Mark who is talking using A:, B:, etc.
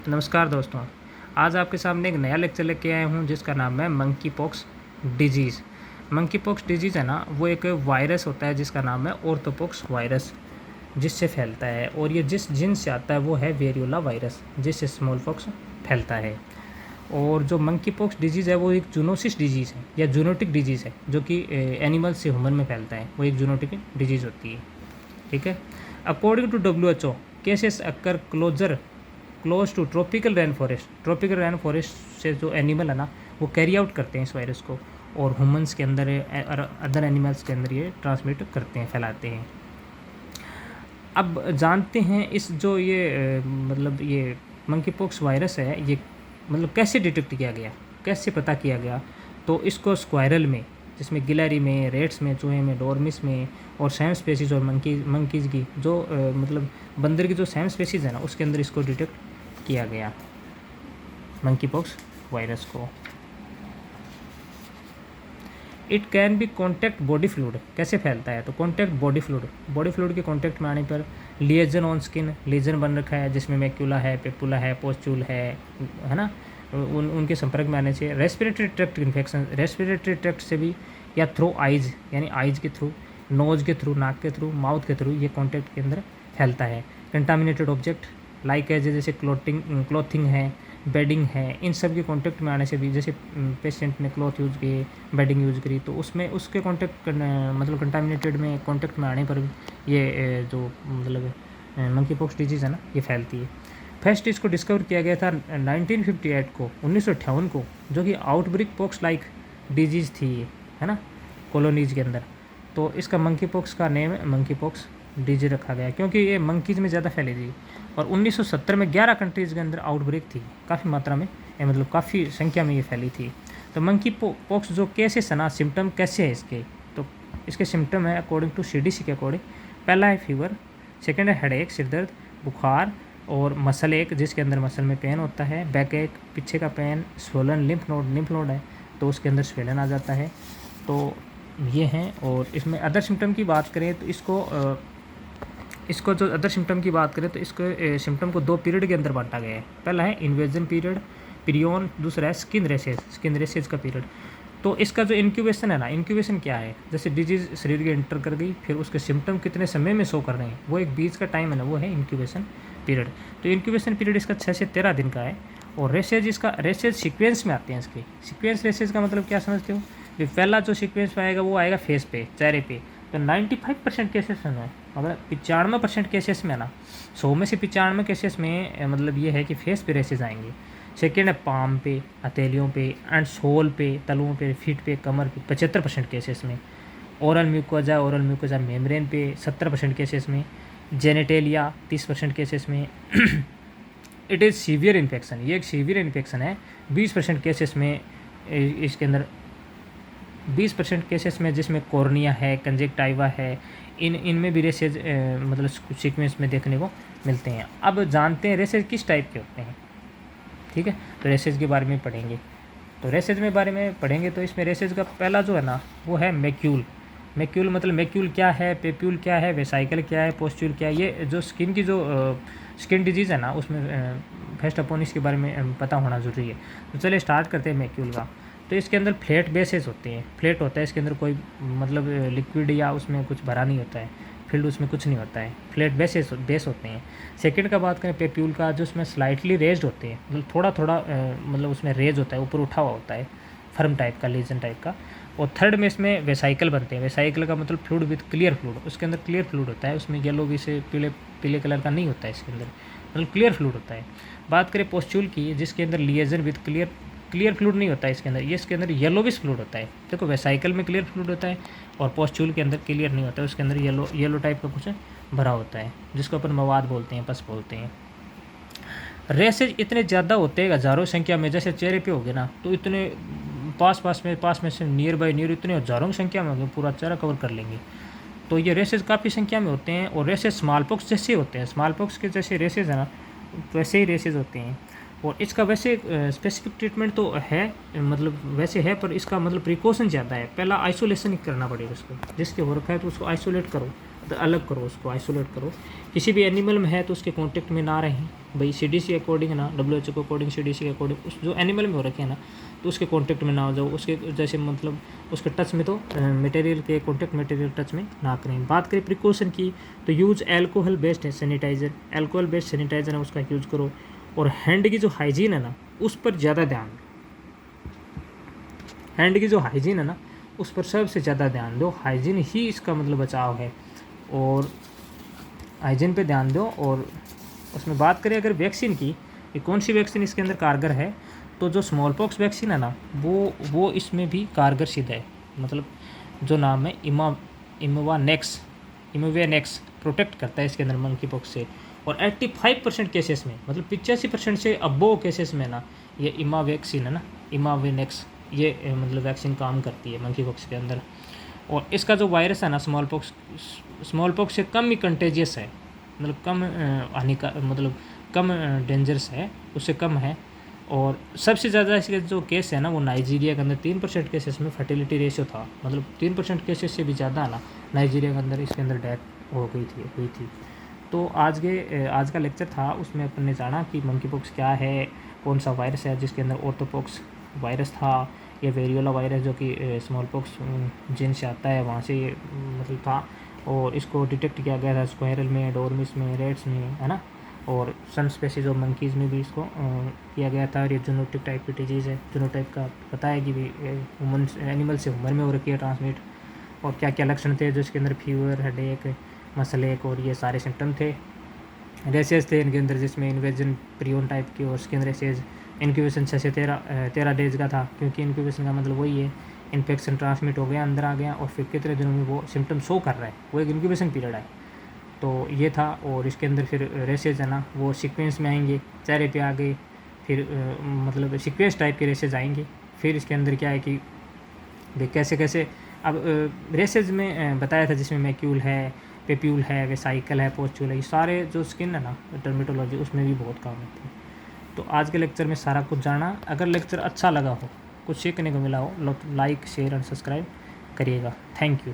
A: नमस्कार दोस्तों, आज आपके सामने एक नया लेक्चर लेके आया हूँ जिसका नाम है monkey pox disease. Monkey pox disease है ना, वो एक वायरस होता है जिसका नाम है ऑर्थोपॉक्स वायरस, जिससे फैलता है। और ये जिस जिन्स से आता है वो है वेरियोला वायरस, जिससे स्मॉल पॉक्स फैलता है। और जो मंकी पॉक्स डिजीज़ है वो एक जूनोसिस डिजीज़ है या जूनोटिक डिजीज़ है, जो कि एनिमल से ह्यूमन में फैलता है। वो एक जूनोटिक डिजीज़ होती है, ठीक है। According to WHO, cases occur close to tropical rainforest से जो एनिमल है ना, वो कैरी आउट करते हैं इस वायरस को, और ह्यूमंस के अंदर अदर एनिमल्स के अंदर ये ट्रांसमिट करते हैं, फैलाते हैं। अब जानते हैं इस जो ये मतलब ये मंकी पॉक्स वायरस है, ये मतलब कैसे डिटेक्ट किया गया, कैसे पता किया गया। तो इसको स्क्वायरल में, जिसमें गिलहरी में, रेट्स में, चूहे में, डोरमिस में, और सैम स्पेसीज और मंकीज़ की जो मतलब बंदर की जो सैम स्पेसीज है ना, उसके अंदर इसको डिटेक्ट किया गया मंकी पॉक्स वायरस को। It can be contact body fluid. कैसे फैलता है? तो कॉन्टैक्ट बॉडी फ्लूइड के कॉन्टैक्ट में आने पर लीजन ऑन स्किन, लीजन बन रखा है जिसमें मैक्यूला है, पेपुला है, पोस्चूल है ना, उनके संपर्क में आने से। Respiratory tract infection, respiratory tract से भी, या थ्रू आइज, यानी आइज के थ्रू, नोज के थ्रू, नाक के थ्रू, माउथ के थ्रू ये कॉन्टैक्ट के अंदर फैलता है। कंटामिनेटेड ऑब्जेक्ट लाइक एज, जैसे क्लॉथिंग है, बेडिंग है, इन सब के कॉन्टैक्ट में आने से भी, जैसे पेशेंट ने क्लॉथ यूज़ किए, बेडिंग यूज़ करी, तो उसमें उसके कॉन्टैक्ट मतलब कंटामिनेटेड में कॉन्टैक्ट में आने पर भी ये जो मतलब मंकी पॉक्स डिजीज़ है ना, ये फैलती है। फर्स्ट इसको डिस्कवर किया गया था 1958 को, 1958 को, जो कि आउटब्रेक पॉक्स लाइक डिजीज़ थी ये, है ना, कॉलोनीज़ के अंदर। तो इसका मंकी पॉक्स का नेम मंकी पॉक्स डिजीज रखा गया, क्योंकि ये मंकीज़ में ज़्यादा फैली थी। और 1970 में 11 कंट्रीज़ के अंदर आउटब्रेक थी, काफ़ी मात्रा में, मतलब काफ़ी संख्या में ये फैली थी। तो मंकी पॉक्स जो केसेस है ना, सिम्टम कैसे है इसके? तो इसके सिम्टम है अकॉर्डिंग टू CDC के अकॉर्डिंग, पहला है फीवर, सेकेंड है हेडेक, सिरदर्द, बुखार, और मसल एक, जिसके अंदर मसल में पेन होता है, बैक एक, पीछे का पेन, स्वोलन लिम्फ नोड है तो उसके अंदर स्वेलन आ जाता है। तो ये हैं। और इसमें अदर सिम्टम की बात करें तो इसको जो अदर सिम्टम की बात करें तो इसको सिम्टम को 2 पीरियड के अंदर बांटा गया है। पहला है इन्वेजन पीरियड, दूसरा है स्किन रेसेज का पीरियड। तो इसका जो इंक्यूबेशन है ना, इंक्यूबेशन क्या है? जैसे डिजीज़ शरीर के एंटर कर गई, फिर उसके सिम्टम कितने समय में शो कर रहे हैं, वो एक बीच का टाइम है ना, वो है इंक्यूबेशन पीरियड। तो इंक्यूबेशन पीरियड इसका 6 से 13 दिन का है। और रेसेज सीक्वेंस में आते हैं इसके। सीक्वेंस रेसेज का मतलब क्या समझते हो? पहला जो सीक्वेंस में आएगा वो आएगा फेस पे, चेहरे पे। तो 95% केसेस में, मतलब 95% केसेस में ना, 100 में से 95 केसेस में मतलब ये है कि फेस पे रेसेज आएंगे। सेकेंड है पाम पे, हथेलियों पे, एंड सोल पे, तलुओं पे, फीट पे, कमर पे 75% केसेस में। ओरल म्यूकोजा मेम्ब्रेन पे 70% केसेस में। जेनेटेलिया 30% केसेस में। इट इज़ सीवियर इन्फेक्शन, ये एक सीवियर इन्फेक्शन है 20% केसेस में। इसके अंदर 20% केसेस में, जिसमें कॉर्निया है, कंजक्टाइवा है, इनमें भी रेसेज मतलब सीक्वेंस में देखने को मिलते हैं। अब जानते हैं रेसेज किस टाइप के होते हैं, ठीक है। तो रेसेज के बारे में पढ़ेंगे। तो रेसेज में बारे में पढ़ेंगे तो इसमें रेसेज का पहला जो है ना, वो है मैक्यूल मतलब मैक्यूल क्या है, पेप्यूल क्या है, वेसाइकल क्या है, पोस्ट्यूल क्या है। ये जो स्किन की जो स्किन डिजीज़ है ना, उसमें फर्स्ट अपॉन इसके बारे में पता होना ज़रूरी है। तो चलिए स्टार्ट करते हैं मैक्यूल का। तो इसके अंदर फ्लैट बेसेस होते हैं, फ्लैट होता है इसके अंदर, कोई मतलब लिक्विड या उसमें कुछ भरा नहीं होता है, फील्ड उसमें कुछ नहीं होता है, फ्लैट बेस होते हैं। सेकंड का बात करें पेप्यूल का, जो उसमें स्लाइटली रेज्ड होते हैं, मतलब थोड़ा मतलब उसमें रेज होता है, ऊपर उठा हुआ होता है, फर्म टाइप का, लीजन टाइप का। और थर्ड में इसमें वेसाइकल बनते हैं। वेसाइकल का मतलब फ्लूइड विद क्लियर फ्लूइड, उसके अंदर क्लियर फ्लूइड होता है, उसमें येलो भी से पीले कलर का नहीं होता है, इसके अंदर मतलब क्लियर फ्लूइड होता है। बात करें पोस्ट्यूल की, जिसके अंदर लिएजन विद क्लियर फ्लूइड नहीं होता है इसके अंदर, ये इसके अंदर येलोविश फ्लूइड होता है। देखो वेसाइकल में क्लियर फ्लूइड होता है और पोस्ट्यूल के अंदर क्लियर नहीं होता है, उसके अंदर येलो टाइप का कुछ भरा होता है, जिसको अपन मवाद बोलते हैं, पस बोलते हैं। रेसेज इतने ज़्यादा होते हैं हज़ारों संख्या में, जैसे चेहरे पे हो गए ना, तो इतने पास में से नियर बाई नियर इतने हज़ारों संख्या में हो गए, पूरा चेहरा कवर कर लेंगे। तो ये रेसेज काफ़ी संख्या में होते हैं। और रेसेज स्मॉल पॉक्स जैसे होते हैं, स्मॉल पॉक्स के जैसे रेसेज है ना, वैसे ही रेसेज होते हैं। और इसका वैसे स्पेसिफिक ट्रीटमेंट तो है, मतलब वैसे है, पर इसका मतलब प्रिकॉशन ज़्यादा है। पहला आइसोलेशन करना पड़ेगा उसको, जिसके हो रखा है तो उसको आइसोलेट करो, तो अलग करो, उसको आइसोलेट करो। किसी भी एनिमल में है तो उसके कांटेक्ट में ना रहें भाई, CDC के अकॉर्डिंग ना, WHO के अकॉर्डिंग, CDC के अकॉर्डिंग उस जो एनिमल में हो रखे हैं ना, तो उसके कांटेक्ट में ना हो जाओ, उसके जैसे मतलब उसके टच में, तो मटेरियल के कांटेक्ट मटेरियल टच में ना करें। बात करें प्रिकॉशन की, तो use alcohol based sanitiser, alcohol based sanitiser है उसका यूज़ करो। और हैंड की जो हाइजीन है ना, उस पर ज़्यादा ध्यान दो। हैंड की जो हाइजीन है ना, उस पर सबसे ज़्यादा ध्यान दो। हाइजीन ही इसका मतलब बचाव है, और हाइजीन पे ध्यान दो। और उसमें बात करें अगर वैक्सीन की, कि कौन सी वैक्सीन इसके अंदर कारगर है, तो जो स्मॉल पॉक्स वैक्सीन है ना, वो इसमें भी कारगर सिद्ध है। मतलब जो नाम है इमोवानेक्स प्रोटेक्ट करता है इसके अंदर मंकी पॉक्स से। और 85% केसेस में, मतलब 85% से अबो केसेस में ना, ये इमा वैक्सीन है ना, इमावेनेक्स, ये मतलब वैक्सीन काम करती है मंकी पॉक्स के अंदर। और इसका जो वायरस है ना, स्मॉल पॉक्स से कम ही कंटेजियस है, मतलब कम हानिकारक, मतलब कम डेंजरस है, उससे कम है। और सबसे ज़्यादा इसके जो केस है ना, वो नाइजीरिया के अंदर 3% केसेस में फर्टिलिटी रेशियो था, मतलब 3% केसेस से भी ज़्यादा है ना, नाइजीरिया के अंदर इसके अंदर डेथ हुई थी। तो आज का लेक्चर था, उसमें अपन ने जाना कि मंकी पॉक्स क्या है, कौन सा वायरस है, जिसके अंदर ऑर्थोपॉक्स वायरस था, या वेरियोला वायरस जो कि स्मॉल पॉक्स जिन से आता है, वहाँ से ये मतलब था। और इसको डिटेक्ट किया गया था स्क्वायरल में, डोरमिस में, रेट्स में, है ना। और सन स्पेसीज ऑफ मंकीज़ में भी इसको किया गया था। और ये जूनोटिक टाइप की डिजीज़ है, जूनोटाइप का पता है कि भी ह्यूमन एनिमल से ह्यूमन में हो रखी है ट्रांसमिट। और क्या क्या लक्षण थे, जो इसके अंदर फीवर, हेडेक, मसल एक, और ये सारे सिम्टम थे। रेसेज थे इनके अंदर, जिसमें इन्वेजन प्रियोन टाइप की, और उसके अंदर रेसेज इंक्यूबेशन 6 से 13 डेज का था, क्योंकि इंक्यूबेशन का मतलब वही है, इन्फेक्शन ट्रांसमिट हो गया, अंदर आ गया, और फिर कितने दिनों में वो सिम्टम शो कर रहा है, वो एक इंक्यूबेशन पीरियड है। तो ये था। और इसके अंदर फिर रेसेज है ना, वो सीक्वेंस में आएंगे, चेहरे पे आ गए, फिर मतलब सीक्वेंस टाइप के रेसेज आएंगे। फिर इसके अंदर क्या है कि भाई कैसे कैसे, अब रेसेज में बताया था, जिसमें मैक्यूल है, पेप्यूल है, वेसाइकल है, पोस्ट्यूल है, ये सारे जो स्किन है ना, डर्मेटोलॉजी, उसमें भी बहुत काम आते हैं। तो आज के लेक्चर में सारा कुछ जाना। अगर लेक्चर अच्छा लगा हो, कुछ सीखने को मिला हो, लाइक, शेयर और सब्सक्राइब करिएगा। Thank you.